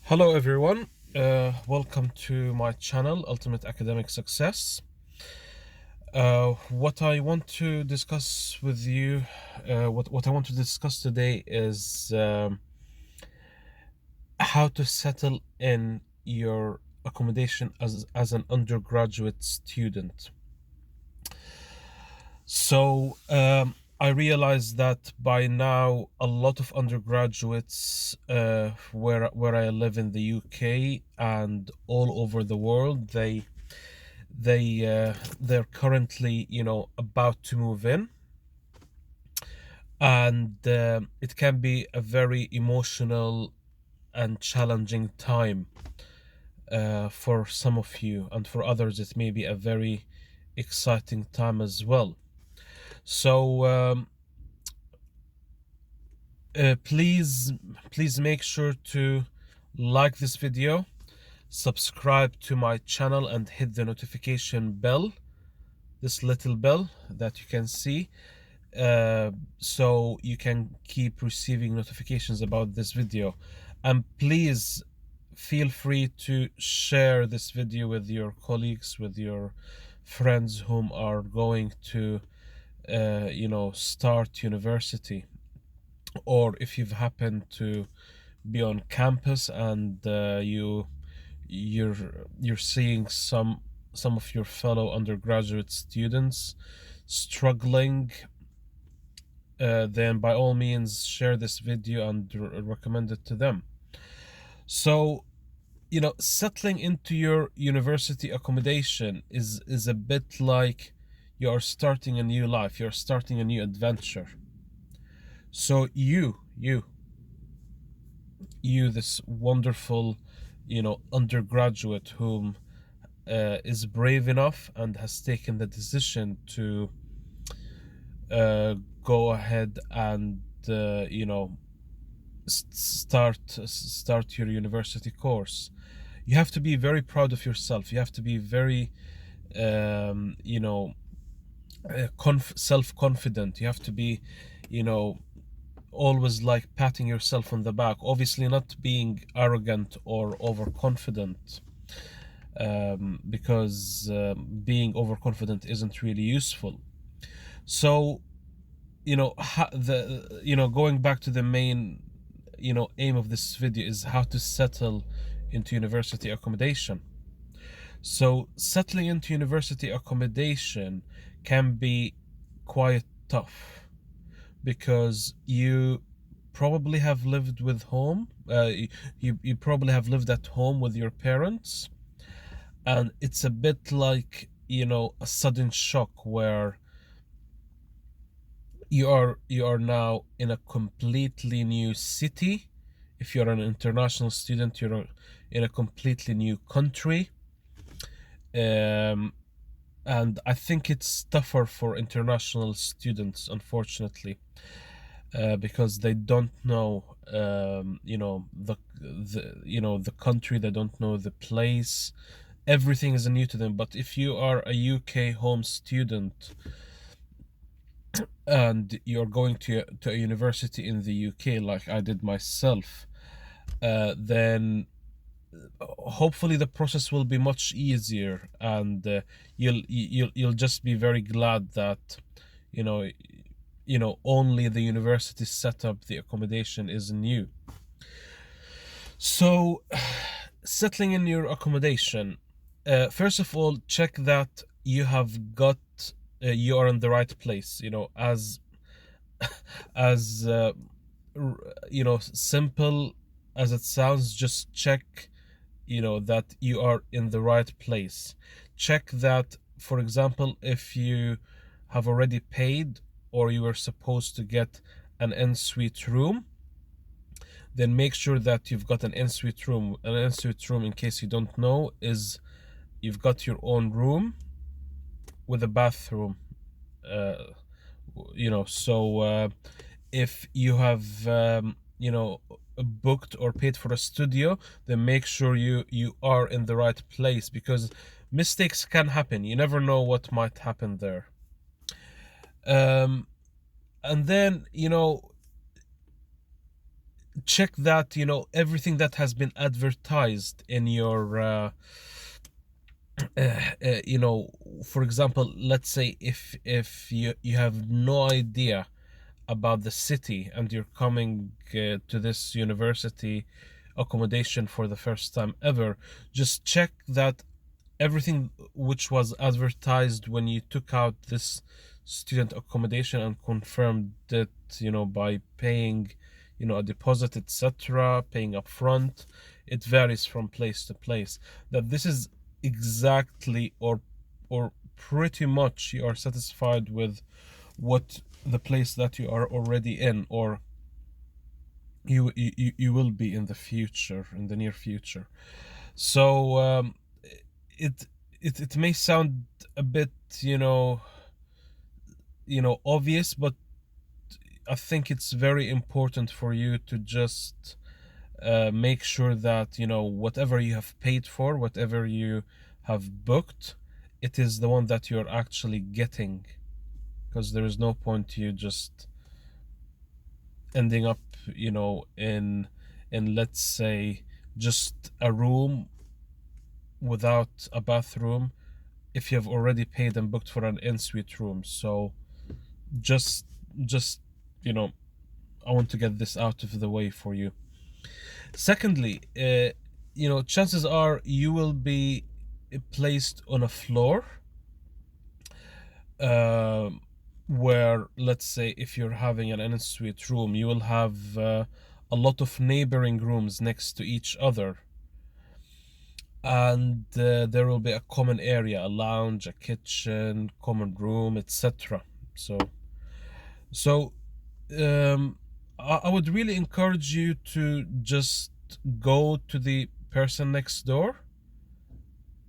Hello everyone, welcome to my channel Ultimate Academic Success. What I want to discuss with you, what I want to discuss today is how to settle in your accommodation as an undergraduate student. So I realize that by now a lot of undergraduates where I live in the UK and all over the world, they're currently about to move in, and it can be a very emotional and challenging time for some of you, and for others it may be a very exciting time as well. So please make sure to like this video, subscribe to my channel, and hit the notification bell, this little bell that you can see, so you can keep receiving notifications about this video. And please feel free to share this video with your colleagues, with your friends whom are going to start university, or if you've happened to be on campus and you're seeing some of your fellow undergraduate students struggling, then by all means share this video and recommend it to them. So settling into your university accommodation is a bit like you're starting a new life, you're starting a new adventure. So you this wonderful undergraduate whom is brave enough and has taken the decision to go ahead and start your university course, you have to be very proud of yourself. You have to be very self-confident. You have to be always like patting yourself on the back, obviously not being arrogant or overconfident, because being overconfident isn't really useful. So going back to the main aim of this video is how to settle into university accommodation. So settling into university accommodation can be quite tough, because you probably have lived with home, you probably have lived at home with your parents, and it's a bit like a sudden shock where you are now in a completely new city. If you're an international student, you're in a completely new country, and I think it's tougher for international students, unfortunately, because they don't know the country, they don't know the place, everything is new to them. But if you are a UK home student and you're going to a university in the UK like I did myself, then hopefully the process will be much easier, and you'll just be very glad that only the university setup, the accommodation, is new. So settling in your accommodation, first of all, check that you have got you are in the right place. As as simple as it sounds, just check that you are in the right place. Check that, for example, if you have already paid or you were supposed to get an ensuite room, then make sure that you've got an ensuite room. An ensuite room, in case you don't know, is you've got your own room with a bathroom. So if you have booked or paid for a studio, then make sure you are in the right place, because mistakes can happen. You never know what might happen there. And then check that, you know, everything that has been advertised in your you know, for example, let's say if you have no idea about the city and you're coming to this university accommodation for the first time ever, just check that everything which was advertised when you took out this student accommodation and confirmed it, you know, by paying, you know, a deposit, etc., paying upfront. It varies from place to place. That this is exactly or pretty much you are satisfied with what the place that you are already in, or you will be in the future, in the near future. So it it may sound a bit, obvious, but I think it's very important for you to just make sure that, you know, whatever you have paid for, whatever you have booked, it is the one that you're actually getting, because there is no point to you just ending up, you know, in let's say just a room without a bathroom if you have already paid and booked for an in-suite room. So just just you know, I want to get this out of the way for you. Secondly, you know, chances are you will be placed on a floor where, let's say, if you're having an en-suite room, you will have a lot of neighboring rooms next to each other, and there will be a common area, a lounge, a kitchen, common room, etc. So I would really encourage you to just go to the person next door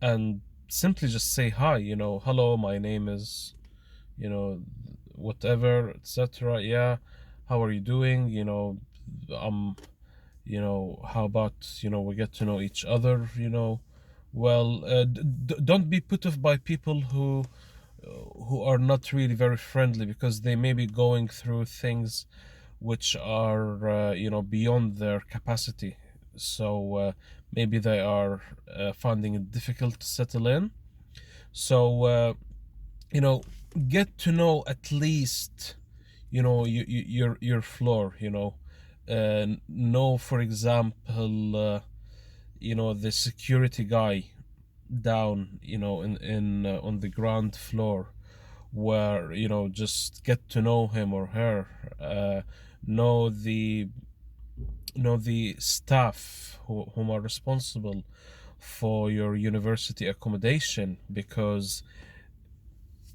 and simply just say hi, you know, hello, my name is, you know, whatever, etc. Yeah, how are you doing? You know, you know, how about, you know, we get to know each other, you know. Well, don't be put off by people who are not really very friendly, because they may be going through things which are, you know, beyond their capacity. So maybe they are finding it difficult to settle in. So you know, get to know at least, you know, your floor, you know. Know, for example, you know, the security guy down, you know, in on the ground floor, where, you know, just get to know him or her. Know the staff whom are responsible for your university accommodation, because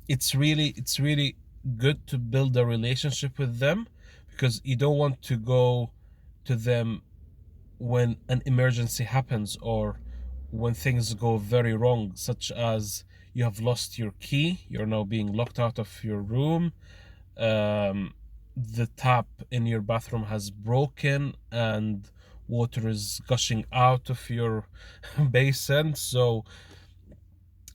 it's really good to build a relationship with them, because you don't want to go to them when an emergency happens, or when things go very wrong, such as you have lost your key, you're now being locked out of your room, the tap in your bathroom has broken and water is gushing out of your basin. So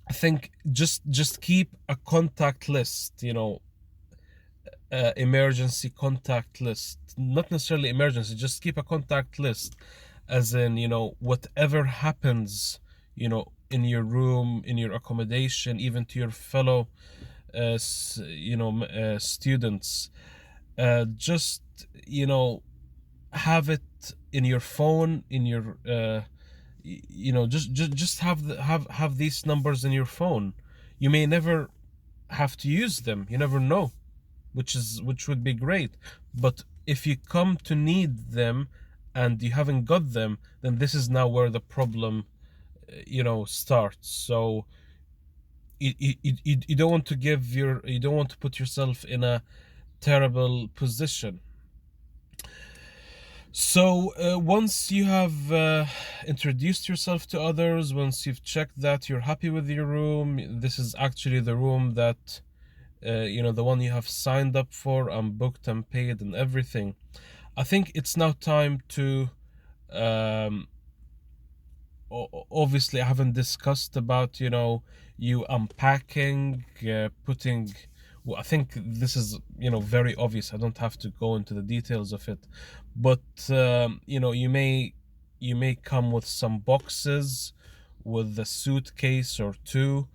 I think just keep a contact list, you know, emergency contact list, not necessarily emergency, just keep a contact list, as in, you know, whatever happens, you know, in your room, in your accommodation, even to your fellow students, just, you know, have it in your phone, in your you know, just have these numbers in your phone. You may never have to use them, you never know, which would be great. But if you come to need them and you haven't got them, then this is now where the problem, you know, starts. So you don't want to you don't want to put yourself in a terrible position. So once you have introduced yourself to others, once you've checked that you're happy with your room, this is actually the room that, you know, the one you have signed up for and booked and paid and everything, I think it's now time to, um, obviously I haven't discussed about, you know, you unpacking, well, I think this is, you know, very obvious. I don't have to go into the details of it, but you may come with some boxes, with a suitcase or two.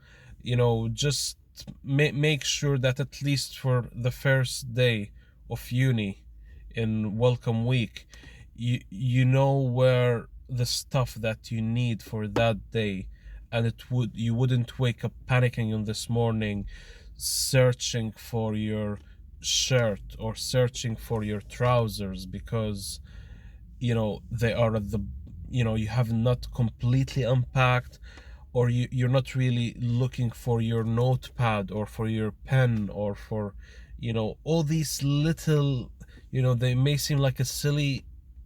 Just make sure that at least for the first day of uni in welcome week, you know where the stuff that you need for that day, and you wouldn't wake up panicking on this morning, searching for your shirt or searching for your trousers, because they are at the you have not completely unpacked, or you're not really looking for your notepad or for your pen or for all these little, they may seem like a silly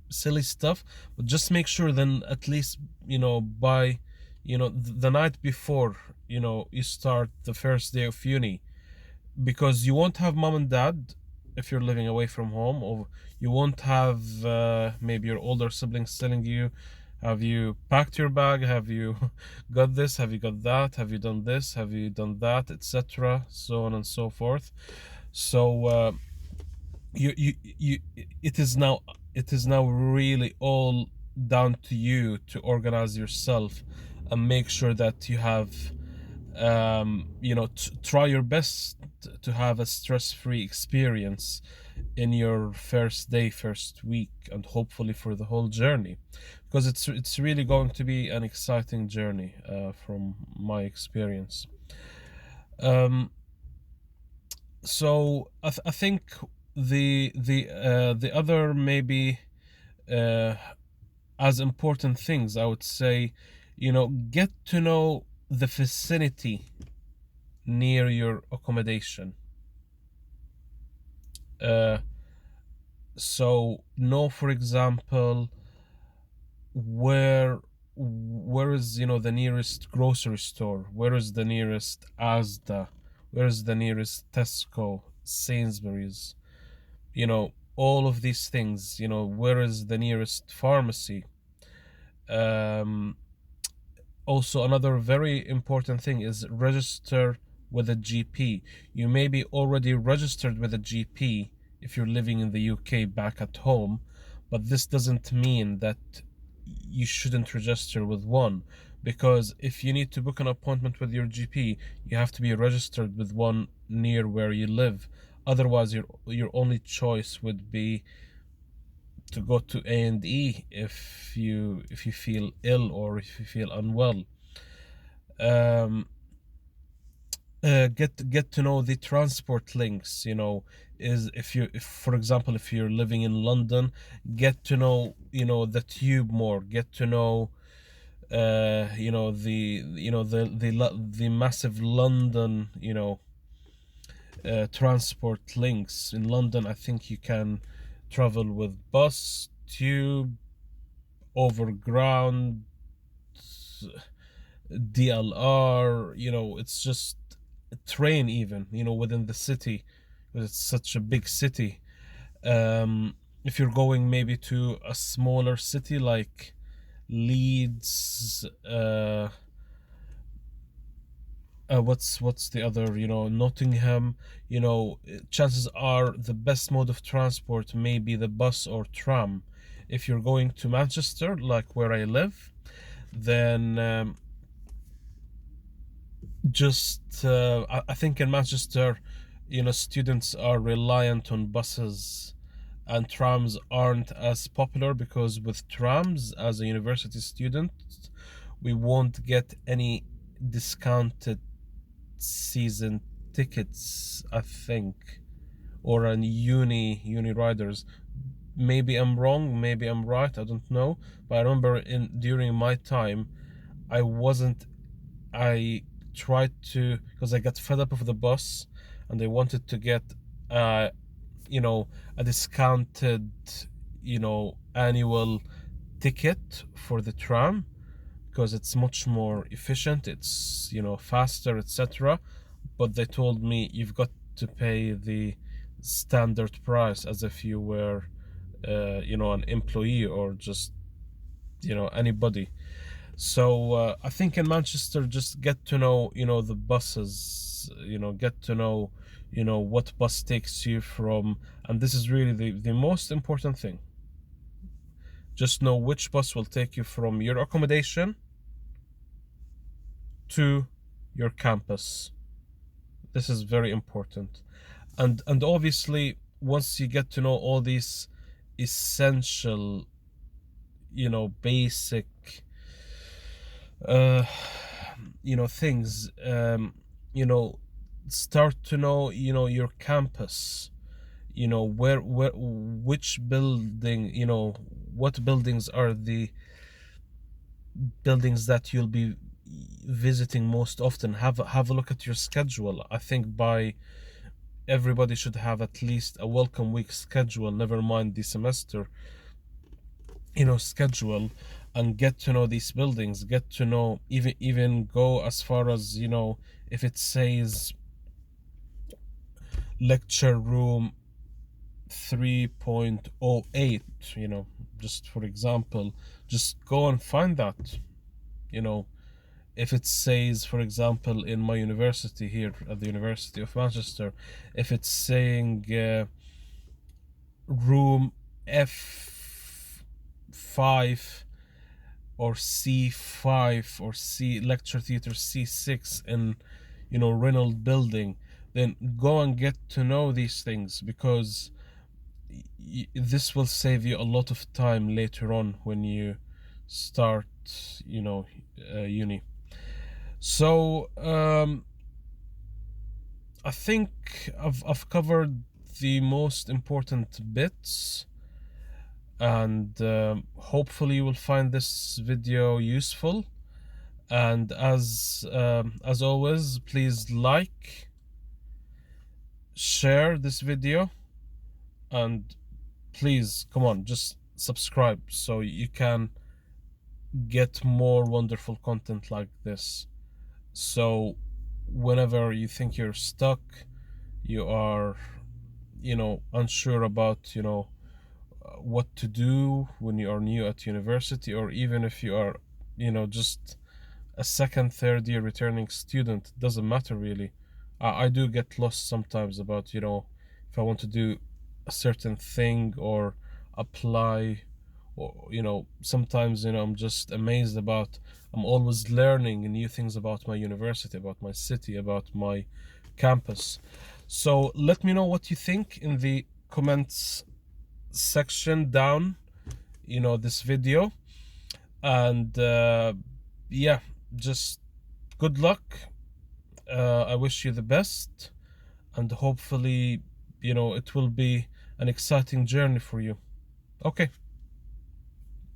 stuff, but just make sure then at least by the night before you start the first day of uni, because you won't have mom and dad if you're living away from home, or you won't have maybe your older siblings telling you, have you packed your bag, have you got this, have you got that, have you done this, have you done that, etc., so on and so forth. So you it is now really all down to you to organize yourself and make sure that you have try your best to have a stress-free experience in your first day, first week, and hopefully for the whole journey, because it's really going to be an exciting journey from my experience. So I think the other maybe as important things, I would say, get to know the vicinity near your accommodation. So know, for example, where is the nearest grocery store, where is the nearest Asda, where is the nearest Tesco, Sainsbury's, all of these things, where is the nearest pharmacy. Also, another very important thing is register with a GP. You may be already registered with a GP if you're living in the UK back at home, but this doesn't mean that you shouldn't register with one, because if you need to book an appointment with your GP, you have to be registered with one near where you live. Otherwise, your only choice would be to go to A&E if you feel ill or if you feel unwell. Get to know the transport links. Is if for example, if you're living in London, get to know the tube more. Get to know the massive London transport links. In London, I think you can travel with bus, tube, overground, DLR. It's just a train even. Within the city, because it's such a big city. If you're going maybe to a smaller city like Leeds, what's the other, Nottingham, chances are the best mode of transport may be the bus or tram. If you're going to Manchester, like where I live, then I think in Manchester, students are reliant on buses, and trams aren't as popular, because with trams, as a university student, we won't get any discounted season tickets, I think, or an uni riders. Maybe I'm wrong, maybe I'm right, I don't know, but I remember during my time, I wasn't I tried to, because I got fed up of the bus and I wanted to get a discounted annual ticket for the tram, because it's much more efficient, it's faster, etc. But they told me you've got to pay the standard price, as if you were an employee or just anybody. So I think in Manchester, just get to know the buses, get to know what bus takes you from, and this is really the most important thing. Just know which bus will take you from your accommodation to your campus. This is very important. And obviously, once you get to know all these essential, basic things, start to know, your campus, which building, what buildings are the buildings that you'll be visiting most often. Have a look at your schedule. I think everybody should have at least a welcome week schedule, never mind the semester schedule, and get to know these buildings, get to know, even go as far as, if it says lecture room 3.08, just for example, just go and find that. If it says, for example, in my university here at the University of Manchester, if it's saying room F5 or C5 or lecture theater C6 in, Reynolds Building, then go and get to know these things, because this will save you a lot of time later on when you start, uni. So I think I've covered the most important bits, and hopefully you will find this video useful. And as always, please like, share this video, and please, come on, just subscribe so you can get more wonderful content like this. So whenever you think you're stuck, you are, unsure about, what to do when you are new at university, or even if you are, just a second, third year returning student, it doesn't matter really. I do get lost sometimes about, if I want to do a certain thing or apply, or, sometimes, I'm just amazed about, I'm always learning new things about my university, about my city, about my campus. So let me know what you think in the comments section down, this video. And yeah, just good luck. I wish you the best, and hopefully, it will be an exciting journey for you. Okay,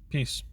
peace.